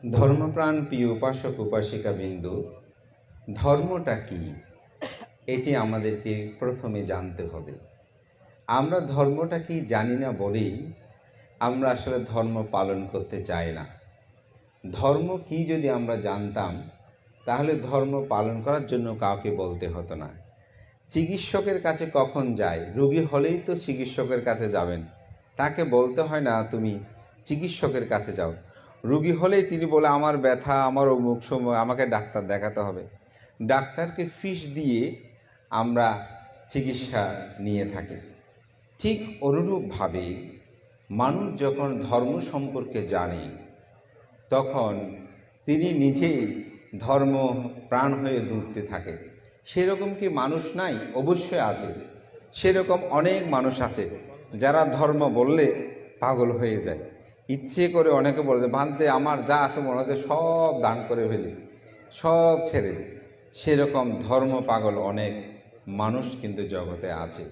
ধর্মপ্রাণ প্রিয় উপাসক উপাসিকা বিন্দু, ধর্মটা কি এটি আমাদেরকে প্রথমে জানতে হবে। আমরা ধর্মটা কি জানি না বলেই আমরা আসলে ধর্ম পালন করতে চাই না। ধর্ম কি যদি আমরা জানতাম তাহলে ধর্ম পালন করার জন্য কাউকে বলতে হতো না। চিকিৎসকের কাছে কখন যায়? রোগী হলেই তো চিকিৎসকের কাছে যাবেন, তাকে বলতে হয় না তুমি চিকিৎসকের কাছে যাও। রোগী হলেই তিনি বলে আমার ব্যথা, আমার অমুক সময়, আমাকে ডাক্তার দেখাতে হবে। ডাক্তারকে ফিস দিয়ে আমরা চিকিৎসা নিয়ে থাকি। ঠিক অনুরূপভাবে মানুষ যখন ধর্ম সম্পর্কে জানে তখন তিনি নিজেই ধর্ম প্রাণ হয়ে দৌড়তে থাকে। সেরকম কি মানুষ নাই? অবশ্যই আছে। সেরকম অনেক মানুষ আছে যারা ধর্ম বললে পাগল হয়ে যায়। ইচ্ছে করে অনেকে বলে যে ভান্তে আমার যা আছে মনে হচ্ছে সব দান করে ফেলি, সব ছেড়ে দিই। সেরকম ধর্ম পাগল অনেক মানুষ কিন্তু জগতে আছে।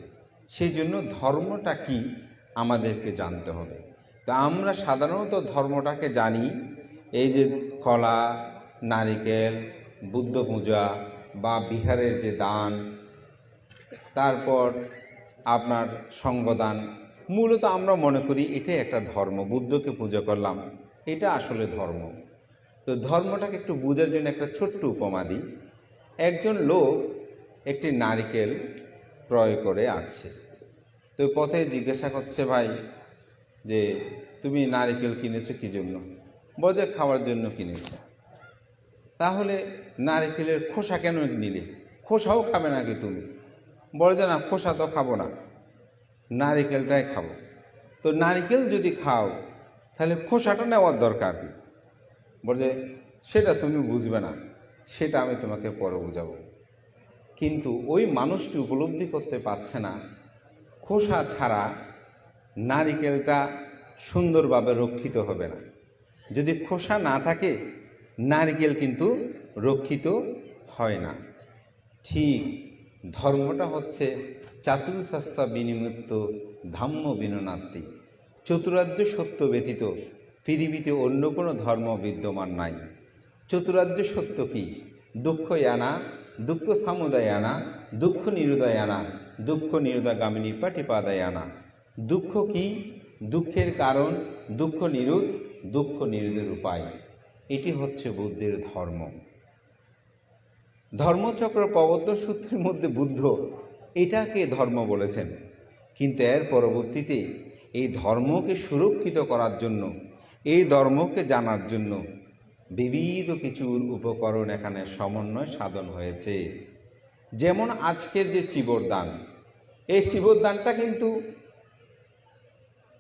সেই জন্য ধর্মটা কি আমাদেরকে জানতে হবে। তো আমরা সাধারণত ধর্মটাকে জানি এই যে কলা, নারিকেল, বুদ্ধ পূজা বা বিহারের যে দান, তারপর আপনার সঙ্গদান। মূলত আমরা মনে করি এটাই একটা ধর্ম। বুদ্ধকে পূজা করলাম, এটা আসলে ধর্ম। তো ধর্মটাকে একটু বোঝার জন্য একটা ছোট্ট উপমা দিই। একজন লোক একটি নারিকেল ক্রয় করে আসছে। তো পথে জিজ্ঞাসা করছে, ভাই যে তুমি নারিকেল কিনেছো কী জন্য? বলে যে খাওয়ার জন্য কিনেছে। তাহলে নারিকেলের খোসা কেন নিলে? খোসাও খাবে নাকি তুমি? বলে যে না, খোসা তো খাবো না, নারিকেলটাই খাবো। তো নারিকেল যদি খাও তাহলে খোসাটা নেওয়ার দরকার কি? বলে যে সেটা তুমি বুঝবে না, সেটা আমি তোমাকে পরে বুঝাবো। কিন্তু ওই মানুষটি উপলব্ধি করতে পারছে না খোসা ছাড়া নারিকেলটা সুন্দরভাবে রক্ষিত হবে না। যদি খোসা না থাকে নারিকেল কিন্তু রক্ষিত হয় না। ঠিক ধর্মটা হচ্ছে চাতুর্শস্য বিনিমুক্ত ধাম্য বিননাত্তি। চতুরার্য সত্য ব্যতীত পৃথিবীতে অন্য কোনো ধর্ম বিদ্যমান নাই। চতুরার্য সত্য কি? দুঃখ আনা, দুঃখ সমুদয় আনা, দুঃখ নিরোধয় আনা, দুঃখ নিরোধগামিনী পাটিপাদায় আনা। দুঃখ কি? দুঃখের কারণ, দুঃখ নিরোধ, দুঃখ নিরোধের উপায়। এটি হচ্ছে বুদ্ধের ধর্ম। ধর্মচক্র প্রবর্তন সূত্রের মধ্যে বুদ্ধ এটাকে ধর্ম বলেছেন। কিন্তু এর পরবর্তীতে এই ধর্মকে সুরক্ষিত করার জন্য, এই ধর্মকে জানার জন্য বিবিধ কিছুর উপকরণ এখানে সমন্বয় সাধন হয়েছে। যেমন আজকের যে চিবরদান, এই চিবরদানটা কিন্তু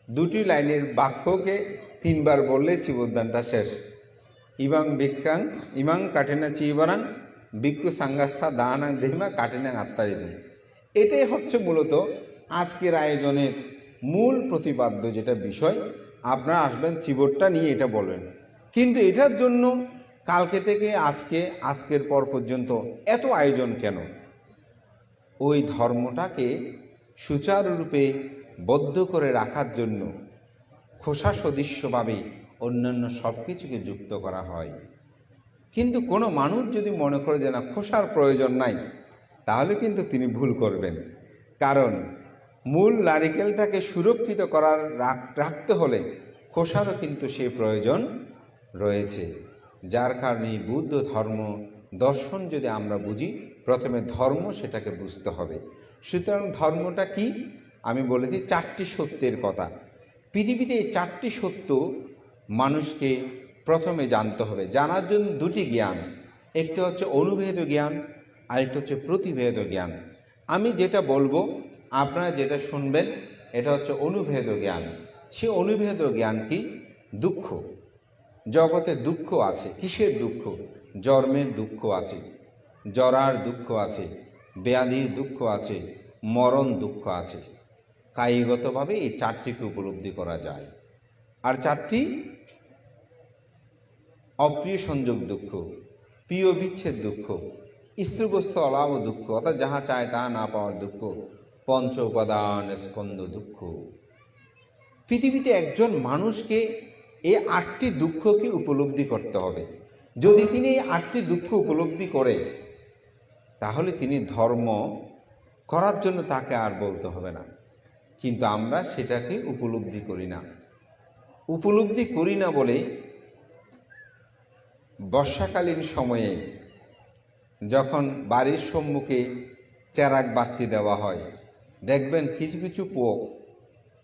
দুটি লাইনের বাক্যকে তিনবার বললে চিবরদানটা শেষ। ইমাং কাঠিনা চিবরাং ভিক্ষু সাঙ্গাস্থা দানাং দেহিমা কাঠিনাং আত্মারিদুম। এটাই হচ্ছে মূলত আজকের আয়োজনের মূল প্রতিপাদ্য যেটা বিষয়। আপনারা আসবেন চিবরটা নিয়ে এটা বলবেন, কিন্তু এটার জন্য কালকে থেকে আজকের পর পর্যন্ত এত আয়োজন কেন? ওই ধর্মটাকে সুচারুরূপে বদ্ধ করে রাখার জন্য খোসা সদৃশ্যভাবে অন্যান্য সব কিছুকে যুক্ত করা হয়। কিন্তু কোনো মানুষ যদি মনে করে যে না, খোসার প্রয়োজন নাই, তাহলে কিন্তু তিনি ভুল করবেন। কারণ মূল নারিকেলটাকে সুরক্ষিত রাখতে হলে খোসারও কিন্তু সেই প্রয়োজন রয়েছে। যার কারণে বুদ্ধ ধর্ম দর্শন যদি আমরা বুঝি, প্রথমে ধর্ম সেটাকে বুঝতে হবে। সুতরাং ধর্মটা কি? আমি বলেছি চারটি সত্যের কথা। পৃথিবীতে এই চারটি সত্য মানুষকে প্রথমে জানতে হবে। জানার জন্য দুটি জ্ঞান, একটি হচ্ছে অনুভেদ জ্ঞান, আরেকটি হচ্ছে প্রতিভেদ জ্ঞান। আমি যেটা বলবো, আপনারা যেটা শুনবেন, এটা হচ্ছে অনুভেদ জ্ঞান। সে অনুভেদ জ্ঞান কি? দুঃখ। জগতে দুঃখ আছে। কিসের দুঃখ? জন্মের দুঃখ আছে, জরার দুঃখ আছে, ব্যাধির দুঃখ আছে, মরণ দুঃখ আছে। কায়িগতভাবে এই চারটিকে উপলব্ধি করা যায়। আর চারটি: অপ্রিয় সংযোগ দুঃখ, প্রিয় বিচ্ছেদ দুঃখ, স্ত্রীগ্রস্ত অলাভ দুঃখ, অর্থাৎ যাহা চায় তাহা না পাওয়ার দুঃখ, পঞ্চ উপাদান স্কন্ধ দুঃখ। পৃথিবীতে একজন মানুষকে এই 8টি দুঃখকে উপলব্ধি করতে হবে। যদি তিনি এই 8টি দুঃখ উপলব্ধি করে, তাহলে তিনি ধর্ম করার জন্য তাকে আর বলতে হবে না। কিন্তু আমরা সেটাকে উপলব্ধি করি না। উপলব্ধি করি না বলে বর্ষাকালীন সময়ে যখন বাড়ির সম্মুখে চেরাগ বাতি দেওয়া হয়, দেখবেন কিছু কিছু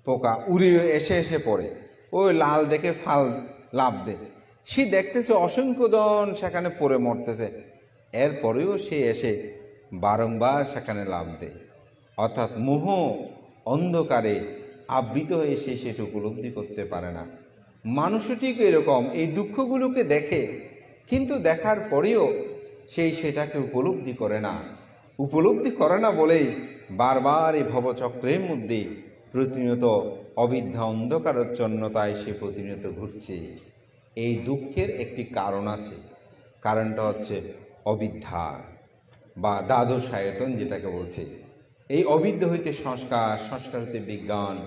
পোকা উড়ে এসে এসে পড়ে, ওই লাল দেখে ফাল লাভ দেয়। সে দেখতেছে অসংখ্য জন সেখানে পড়ে মরতেছে, এরপরেও সে এসে বারংবার সেখানে লাভ দেয়। অর্থাৎ মোহ অন্ধকারে আবৃত হয়ে সে সেটা উপলব্ধি করতে পারে না। মানুষও ঠিক এরকম, এই দুঃখগুলোকে দেখে, কিন্তু দেখার পরেও সেটাকে উপলব্ধি করে না। উপলব্ধি করে না বলেই বারবার এই ভবচক্রের মধ্যে প্রতিনিয়ত অবিদ্যা অন্ধকারচ্ছন্নতায় সে প্রতিনিয়ত ঘুরছে। এই দুঃখের একটি কারণ আছে, কারণটা হচ্ছে অবিদ্যা বা দ্বাদশ আয়তন যেটাকে বলছে। এই অবিদ্যা হইতে সংস্কার, সংস্কার হইতে বিজ্ঞান,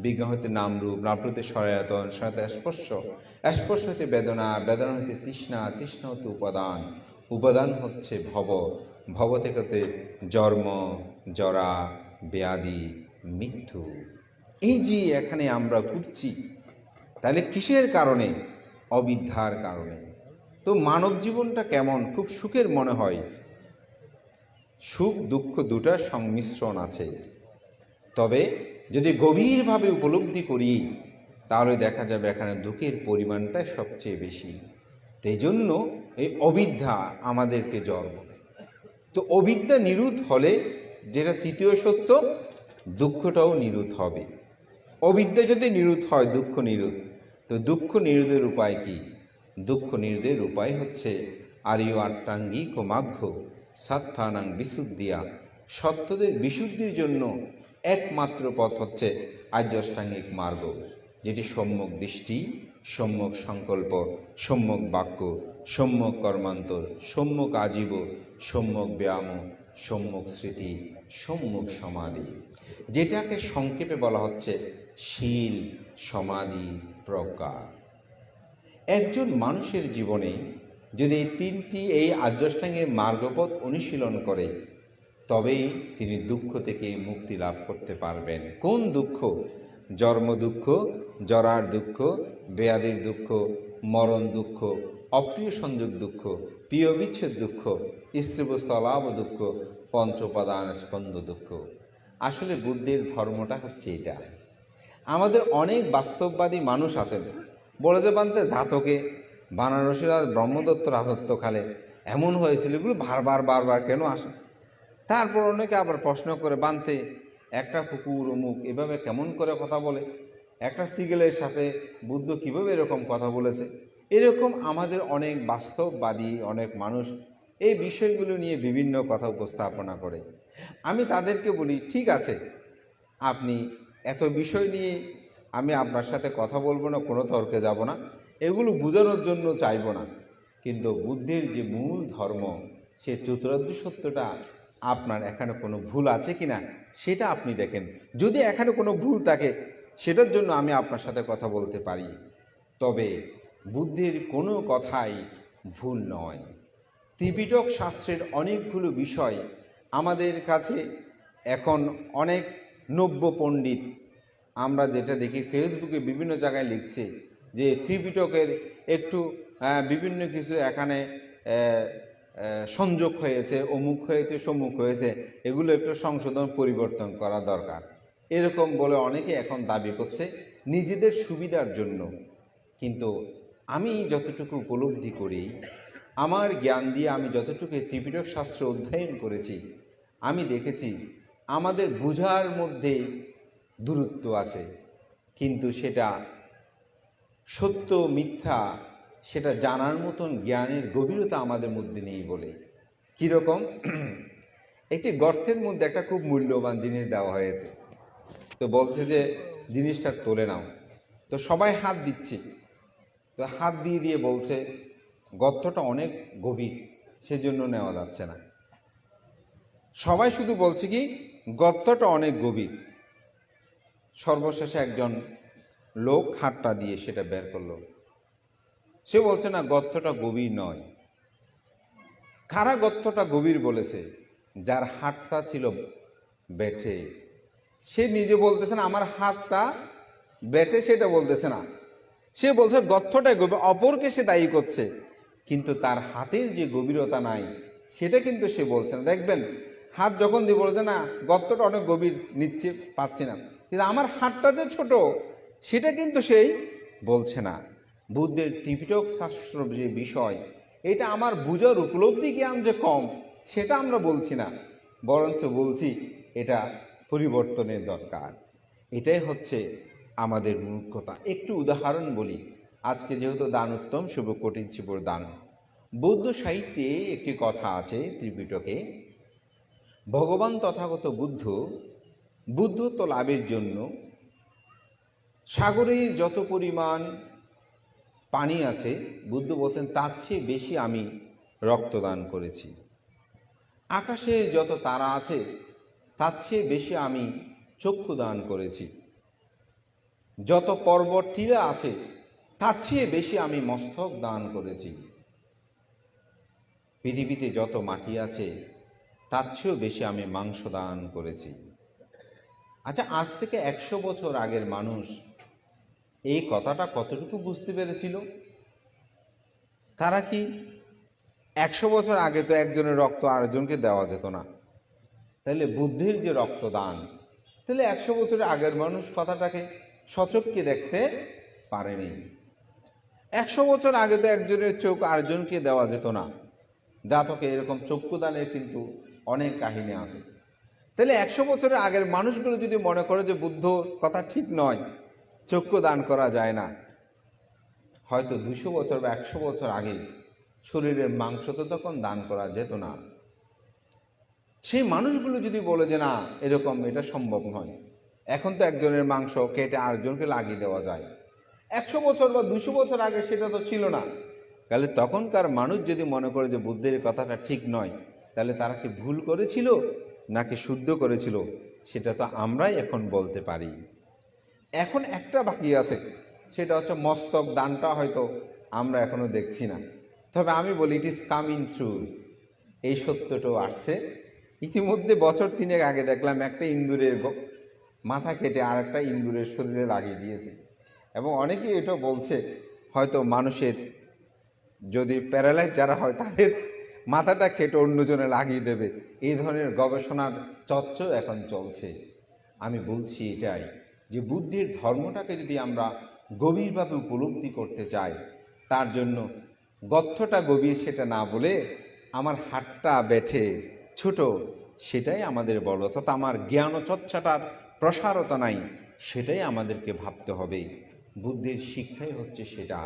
বিজ্ঞান হইতে নামরূপ, নামরূপ হইতে সনাতন, সনাতন স্পর্শ, স্পর্শ হইতে বেদনা, বেদনা হইতে তৃষ্ণা, তৃষ্ণা হইতে উপাদান, উপাদান হচ্ছে ভব, ভব থেকে হতে জন্ম, জরা, ব্যাধি, মৃত্যু। এই যে এখানে আমরা ঘুরছি, তাহলে কিসের কারণে? অবিদ্যার কারণে। তো মানব জীবনটা কেমন? খুব সুখের মনে হয়। সুখ দুঃখ দুটার সংমিশ্রণ আছে, তবে যদি গভীরভাবে উপলব্ধি করি তাহলে দেখা যাবে এখানে দুঃখের পরিমাণটা সবচেয়ে বেশি। এই জন্য এই অবিদ্যা আমাদেরকে জন্ম দেয়। তো অবিদ্যা নিরোধ হলে, যেটা তৃতীয় সত্য, দুঃখটাও নিরোধ হবে। অবিদ্যা যদি নিরোধ হয়, দুঃখ নিরোধ। তো দুঃখ নিরোধের উপায় কি? দুঃখ নিরোধের উপায় হচ্ছে আর্য আট্টাঙ্গিক ও মাঘ্য সাত্থানাং বিশুদ্ধিয়া। সত্যদের বিশুদ্ধির জন্য একমাত্র পথ হচ্ছে আর্য অষ্টাঙ্গিক মার্গ, যেটি সম্যক দৃষ্টি, সম্যক সংকল্প, সম্যক বাক্য, সম্যক কর্মান্তর, সম্যক আজীব, সম্যক ব্যায়াম, সম্যক স্মৃতি, সম্যক সমাধি, যেটাকে সংক্ষেপে বলা হচ্ছে শীল, সমাধি, প্রজ্ঞা। একজন মানুষের জীবনে যদি এই তিনটি এই আর্যাষ্টাঙ্গিক মার্গপথ অনুশীলন করে, তবেই তিনি দুঃখ থেকে মুক্তি লাভ করতে পারবেন। কোন দুঃখ? জন্ম দুঃখ, জরার দুঃখ, ব্যাধির দুঃখ, মরণ দুঃখ, অপ্রিয় সংযোগ দুঃখ, প্রিয় বিচ্ছেদ দুঃখ, স্ত্রীবস্তলাভ দুঃখ, পঞ্চপাদান স্কন্ধ দুঃখ। আসলে বুদ্ধের ধর্মটা হচ্ছে এটা। আমাদের অনেক বাস্তববাদী মানুষ আছেন, বলে যে বানতে জাতকে বানারসিরা ব্রহ্মদত্ত রাজত্বকালে এমন হয়েছিল, এগুলো বারবার কেন আসে? তারপর অনেকে আবার প্রশ্ন করে, বানতে একটা কুকুর অমুক এভাবে কেমন করে কথা বলে, একটা সিগেলের সাথে বুদ্ধ কিভাবে এরকম কথা বলেছে? এরকম আমাদের অনেক বাস্তববাদী অনেক মানুষ এই বিষয়গুলো নিয়ে বিভিন্ন কথা উপস্থাপনা করে। আমি তাদেরকে বলি, ঠিক আছে, আপনি এত বিষয় নিয়ে আমি আপনার সাথে কথা বলবো না, কোনো তর্কে যাব না, এগুলো বোঝানোর জন্য চাইব না। কিন্তু বুদ্ধের যে মূল ধর্ম, সে চতুরার্য সত্যটা আপনার এখানে কোনো ভুল আছে কি না সেটা আপনি দেখেন। যদি এখানে কোনো ভুল থাকে, সেটার জন্য আমি আপনার সাথে কথা বলতে পারি। তবে বুদ্ধের কোনো কথাই ভুল নয়। ত্রিপিটক শাস্ত্রের অনেকগুলো বিষয় আমাদের কাছে এখন অনেক নব্য পণ্ডিত, আমরা যেটা দেখি ফেসবুকে বিভিন্ন জায়গায় লিখছে যে ত্রিপিটকের একটু বিভিন্ন কিছু এখানে সংযোগ হয়েছে, অমুক হয়েছে, সম্মুখ হয়েছে, এগুলো একটু সংশোধন পরিবর্তন করা দরকার, এরকম বলে অনেকে এখন দাবি করছে নিজেদের সুবিধার জন্য। কিন্তু আমি যতটুকু উপলব্ধি করি, আমার জ্ঞান দিয়ে আমি যতটুকু ত্রিপিটক শাস্ত্র অধ্যয়ন করেছি, আমি দেখেছি আমাদের বুঝার মধ্যে দূরত্ব আছে, কিন্তু সেটা সত্য মিথ্যা সেটা জানার মতন জ্ঞানের গভীরতা আমাদের মধ্যে নেই বলে। কীরকম? একটি গর্তের মধ্যে একটা খুব মূল্যবান জিনিস দেওয়া হয়েছে, তো বলছে যে জিনিসটা তুলে নাও। তো সবাই হাত দিচ্ছে, তো হাত দিয়ে দিয়ে বলছে গর্তটা অনেক গভীর, সেজন্য নেওয়া যাচ্ছে না। সবাই শুধু বলছে কি গর্তটা অনেক গভীর। সর্বশেষে একজন লোক হাতটা দিয়ে সেটা বের করলো, সে বলছে না গর্তটা গভীর নয়। কারা গর্তটা গভীর বলেছে? যার হাতটা ছিল বেঁটে। সে নিজে বলতেছে না আমার হাতটা বেঁটে, সেটা বলতেছে না। সে বলছে গর্তটাই গভীর, অপরকে সে দায়ী করছে, কিন্তু তার হাতের যে গভীরতা নাই সেটা কিন্তু সে বলছে না। দেখবেন হাত যখন দিয়ে বলছে না গর্তটা অনেক গভীর, নিচ্ছে পাচ্ছি না, কিন্তু আমার হাতটা যে ছোট সেটা কিন্তু সেই বলছে না। বুদ্ধের ত্রিপিটক শাস্ত্র যে বিষয়, এটা আমার বুঝার উপলব্ধি জ্ঞান যে কম, সেটা আমরা বলছি না, বরঞ্চ বলছি এটা পরিবর্তনের দরকার। এটাই হচ্ছে আমাদের মূর্খতা। একটু উদাহরণ বলি। আজকে যেহেতু দান উত্তম শুভ কঠিন শিবর দান, বৌদ্ধ সাহিত্যে একটি কথা আছে ত্রিপিটকে, ভগবান তথাগত বুদ্ধত্ব লাভের জন্য সাগরের যত পরিমাণ পানি আছে, বুদ্ধ বলতেন তার চেয়ে বেশি আমি রক্তদান করেছি। আকাশে যত তারা আছে তার চেয়ে বেশি আমি চক্ষু দান করেছি। যত পর্বত টিলা আছে তার চেয়ে বেশি আমি মস্তক দান করেছি। পৃথিবীতে যত মাটি আছে তার চেয়েও বেশি আমি মাংস দান করেছি। আচ্ছা, আজ থেকে 100 বছর আগের মানুষ এই কথাটা কতটুকু বুঝতে পেরেছিল? তারা কি 100 বছর আগে তো একজনের রক্ত আরেকজনকে দেওয়া যেত না, তাহলে বুদ্ধির যে রক্তদান, তাহলে 100 বছরের আগের মানুষ কথাটাকে সচক্ষে দেখতে পারেনি। 100 বছর আগে তো একজনের চোখ আরেকজনকে দেওয়া যেত না, জাতকে এরকম চক্ষুদানের কিন্তু অনেক কাহিনী আছে। তাহলে 100 বছরের আগের মানুষগুলো যদি মনে করে যে বুদ্ধ কথা ঠিক নয়, চক্ষু দান করা যায় না, হয়তো 200 বছর বা 100 বছর আগে শরীরের মাংস তো তখন দান করা যেত না। সেই মানুষগুলো যদি বলে যে না এরকম এটা সম্ভব নয়, এখন তো একজনের মাংস কেটে আরেকজনকে লাগিয়ে দেওয়া যায়, 100 বছর বা 200 বছর আগে সেটা তো ছিল না, তাহলে তখনকার মানুষ যদি মনে করে যে বুদ্ধের কথাটা ঠিক নয়, তাহলে তারা কি ভুল করেছিল নাকি শুদ্ধ করেছিল, সেটা তো আমরাই এখন বলতে পারি। এখন একটা বাকি আছে, সেটা হচ্ছে মস্তক দানটা হয়তো আমরা এখনো দেখছি না, তবে আমি বলি ইট ইজ কামিং থ্রু, এই সত্যটাও আসছে। ইতিমধ্যে বছর 3 আগে দেখলাম একটা ইন্দুরের মাথা কেটে আর একটা ইন্দুরের শরীরে লাগিয়ে দিয়েছে, এবং অনেকেই এটা বলছে হয়তো মানুষের যদি প্যারালাইজ যারা হয় তাদের মাথাটা কেটে অন্যজনে লাগিয়ে দেবে, এই ধরনের গবেষণার চর্চাও এখন চলছে। আমি বলছি এটাই যে বুদ্ধির ধর্মটাকে যদি আমরা গভীরভাবে উপলব্ধি করতে চাই, তার জন্য গর্তটা গভীর সেটা না বলে আমার হাতটা বেঁটে ছোট সেটাই আমাদের বড়, অর্থাৎ আমার জ্ঞান চর্চাটার প্রসারতা নাই, সেটাই আমাদেরকে ভাবতে হবে। বুদ্ধির শিক্ষাই হচ্ছে সেটা।